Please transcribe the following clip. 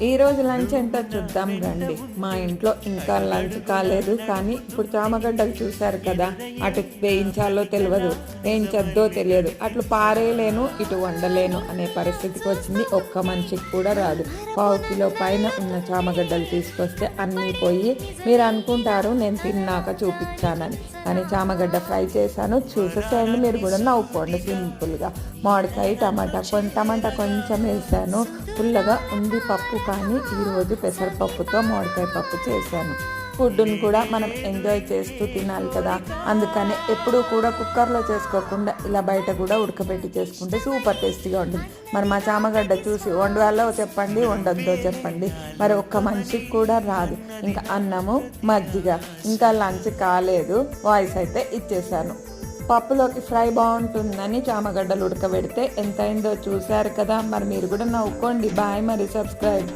ఈరోజు లంచ్ ఏంటో చూద్దాం రండి. మా ఇంట్లో ఇంకా లంచ్ కాలేదు, కానీ ఇప్పుడు చామగడ్డలు చూశారు కదా, అటు వేయించాలో తెలియదు, వేయించద్దో తెలియదు, అట్లు పారేయలేను, ఇటు వండలేను అనే పరిస్థితికి వచ్చింది. ఒక్క మనిషికి కూడా రాదు. 1/2 కిలో పైన ఉన్న చామగడ్డలు తీసుకొస్తే అన్నీ పోయి మీరు అనుకుంటారు నేను తిన్నాక చూపించానని, కానీ చామగడ్డ ఫ్రై చేశాను, చూసేసేయండి. మీరు కూడా నవ్వుకోండి. సింపుల్గా మామిడికాయ టమాటా కొంచెం వేసాను. పుల్లగా ఉంది పప్పు, కానీ ఈరోజు పెసరపప్పుతో మామిడికాయ పప్పు చేశాను. ఫుడ్ని కూడా మనం ఎంజాయ్ చేస్తూ తినాలి కదా, అందుకని ఎప్పుడూ కూడా కుక్కర్లో చేసుకోకుండా ఇలా బయట కూడా ఉడకబెట్టి చేసుకుంటే సూపర్ టేస్టీగా ఉంటుంది. మరి మా చామగడ్డ చూసి వండాలో చెప్పండి, వండొద్దో చెప్పండి. మరి ఒక్క మనిషికి కూడా రాదు. ఇంకా అన్నము మజ్జిగ, ఇంకా లంచ్ కాలేదు, వాయిస్ అయితే ఇచ్చేసాను. పప్పులోకి ఫ్రై బాగుంటుందని చామగడ్డలు ఉడకబెడితే ఎంత అయిందో చూశారు కదా. మరి మీరు కూడా నవ్వుకోండి. బాయ్, మరి సబ్స్క్రైబ్.